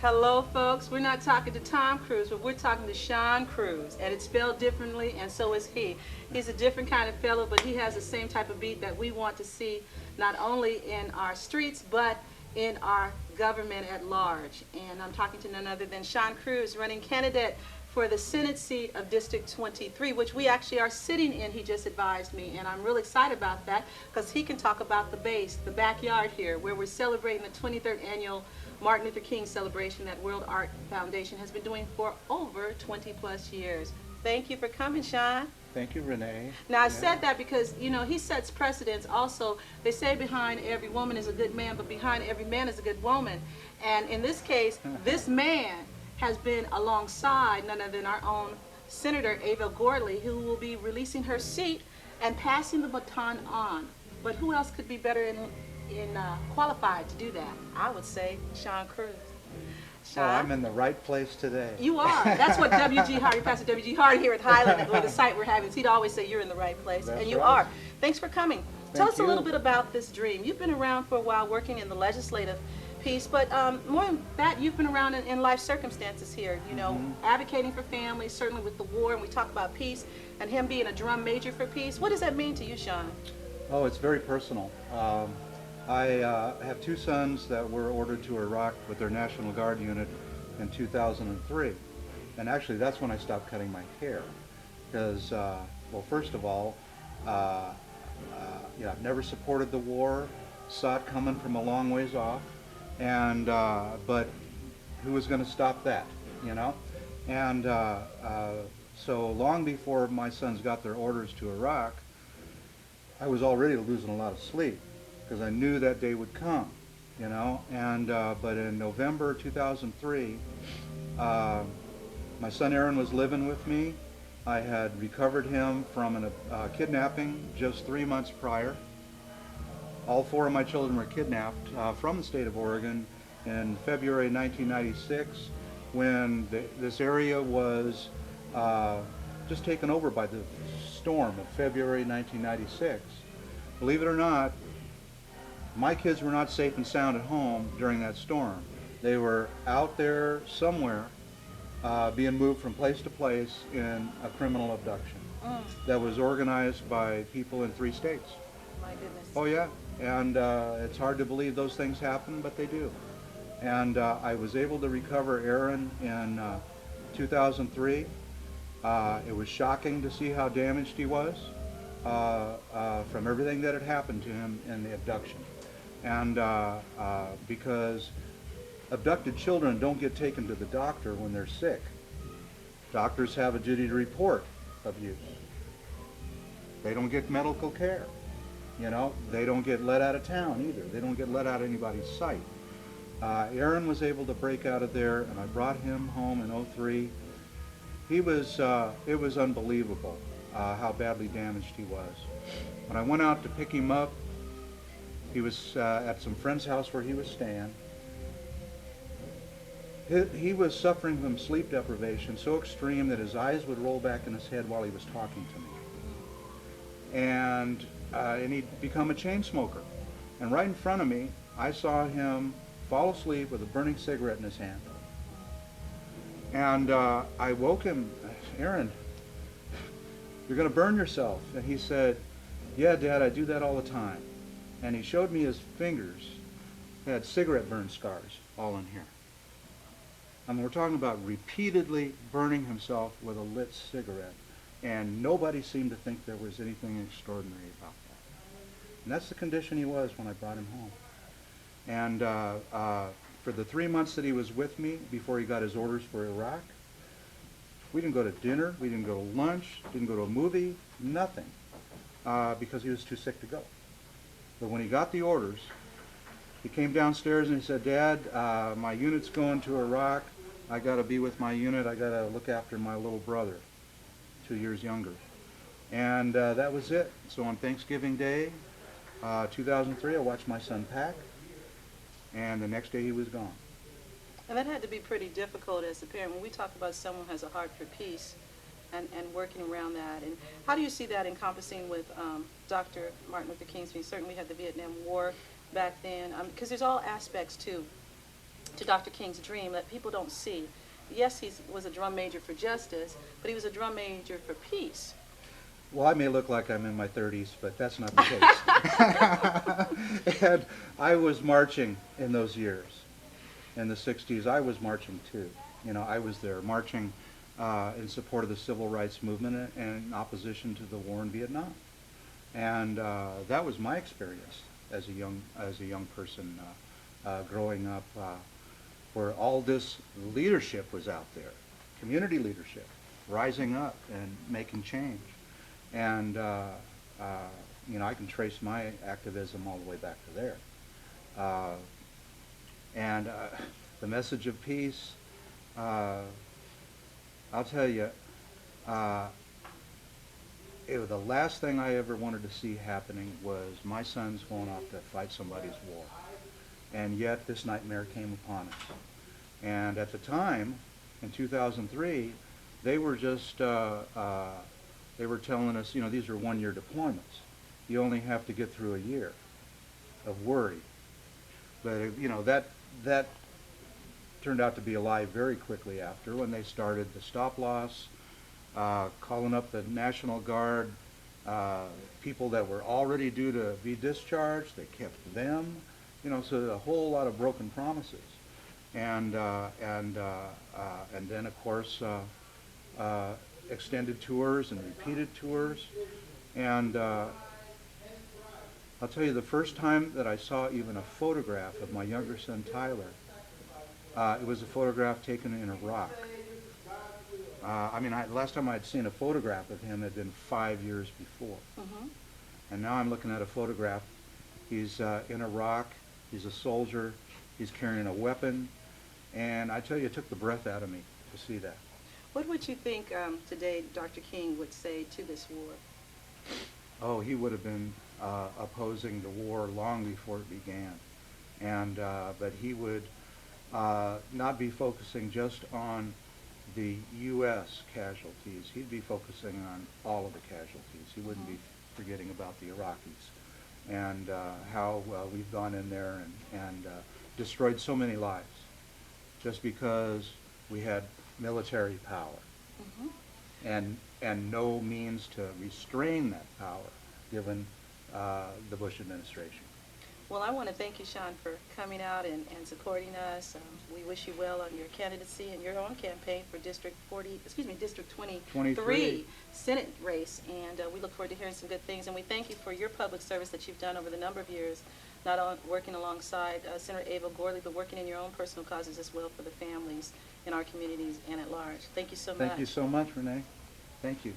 Hello, folks. We're not talking to Tom Cruise, but we're talking to Sean Cruise, and it's spelled differently, and so is he. He's a different kind of fellow, but he has the same type of beat that we want to see, not only in our streets, but in our government at large. And I'm talking to none other than Sean Cruise, running candidate for the Senate seat of District 23, which we actually are sitting in, he just advised me, and I'm really excited about that because he can talk about the base, the backyard here, where we're celebrating the 23rd annual Martin Luther King celebration that World Art Foundation has been doing for over 20 plus years. Thank you for coming, Sean. Thank you, Renee. Now, I said that because, you know, he sets precedents also. They say behind every woman is a good man, but behind every man is a good woman. And in this case, this man has been alongside none other than our own Senator Ava Gordley, who will be releasing her seat and passing the baton on. But who else could be better qualified to do that? I would say Sean Cruise. Oh, I'm in the right place today. You are. That's what W.G. Hardy, Pastor W.G. Hardy here at Highland, or the site we're having, he'd always say you're in the right place, That's and you right. are. Thanks for coming. Tell us a little bit about this dream. You've been around for a while working in the legislative piece, but more than that, you've been around in life circumstances here, you know, advocating for families, certainly with the war, and we talk about peace, and him being a drum major for peace. What does that mean to you, Sean? Oh, it's very personal. I have two sons that were ordered to Iraq with their National Guard unit in 2003. And actually, that's when I stopped cutting my hair. Because, well, first of all, yeah, I've never supported the war, saw it coming from a long ways off, and but who was going to stop that, you know? And so long before my sons got their orders to Iraq, I was already losing a lot of sleep because I knew that day would come, you know. And but in November 2003, my son Aaron was living with me. I had recovered him from a kidnapping just 3 months prior. All four of my children were kidnapped from the state of Oregon in February 1996, when this area was just taken over by the storm of February 1996. Believe it or not, my kids were not safe and sound at home during that storm. They were out there somewhere being moved from place to place in a criminal abduction that was organized by people in 3 states. My goodness. Oh yeah, and it's hard to believe those things happen, but they do. And I was able to recover Aaron in 2003. It was shocking to see how damaged he was from everything that had happened to him in the abduction. And because abducted children don't get taken to the doctor when they're sick. Doctors have a duty to report abuse. They don't get medical care. You know, they don't get let out of town either. They don't get let out of anybody's sight. Aaron was able to break out of there, and I brought him home in '03. He was, it was unbelievable how badly damaged he was. When I went out to pick him up, he was at some friend's house where he was staying. He was suffering from sleep deprivation so extreme that his eyes would roll back in his head while he was talking to me. And he'd become a chain smoker. And right in front of me, I saw him fall asleep with a burning cigarette in his hand. And I woke him, Aaron, you're going to burn yourself. And he said, yeah, Dad, I do that all the time. And he showed me his fingers. He had cigarette burn scars all in here. I mean, we're talking about repeatedly burning himself with a lit cigarette. And nobody seemed to think there was anything extraordinary about that. And that's the condition he was when I brought him home. And for the 3 months that he was with me before he got his orders for Iraq, we didn't go to dinner, we didn't go to lunch, didn't go to a movie, nothing, because he was too sick to go. But when he got the orders, he came downstairs and he said, Dad, my unit's going to Iraq. I got to be with my unit. I got to look after my little brother, 2 years younger. And that was it. So on Thanksgiving Day, 2003, I watched my son pack, and the next day he was gone. And that had to be pretty difficult as a parent. When we talk about someone who has a heart for peace and working around that, and how do you see that encompassing with Dr. Martin Luther King's? We certainly had the Vietnam War back then, because there's all aspects too to Dr. King's dream that people don't see. Yes, he was a drum major for justice, but he was a drum major for peace. Well, I may look like I'm in my 30s, but that's not the case. And I was marching in those years. In the 60s, I was marching too. You know, I was there marching in support of the civil rights movement and in opposition to the war in Vietnam. And that was my experience as a young person growing up, where all this leadership was out there, community leadership, rising up and making change. And you know, I can trace my activism all the way back to there. And the message of peace, I'll tell you, the last thing I ever wanted to see happening was my sons going off to fight somebody's war. And yet this nightmare came upon us. And at the time, in 2003, they were just, they were telling us, you know, these are one-year deployments. You only have to get through a year of worry. But, you know, that turned out to be a lie very quickly after, when they started the stop-loss, calling up the National Guard, people that were already due to be discharged, they kept them, you know, so a whole lot of broken promises. And then, of course, extended tours and repeated tours. And I'll tell you, the first time that I saw even a photograph of my younger son, Tyler, it was a photograph taken in Iraq. I mean, the last time I'd seen a photograph of him had been 5 years before. Mm-hmm. And now I'm looking at a photograph. He's in Iraq. He's a soldier. He's carrying a weapon. And I tell you, it took the breath out of me to see that. What would you think today Dr. King would say to this war? Oh, he would have been opposing the war long before it began. And but he would not be focusing just on the U.S. casualties. He'd be focusing on all of the casualties. He wouldn't be forgetting about the Iraqis and how we've gone in there and destroyed so many lives just because we had military power. Mm-hmm. and no means to restrain that power given the Bush administration. Well, I want to thank you, Sean, for coming out and supporting us. We wish you well on your candidacy and your own campaign for District 23 Senate race. And we look forward to hearing some good things. And we thank you for your public service that you've done over the number of years, not only working alongside Senator Ava Gorley, but working in your own personal causes as well for the families in our communities and at large. Thank you so much. Thank you so much, Renee. Thank you.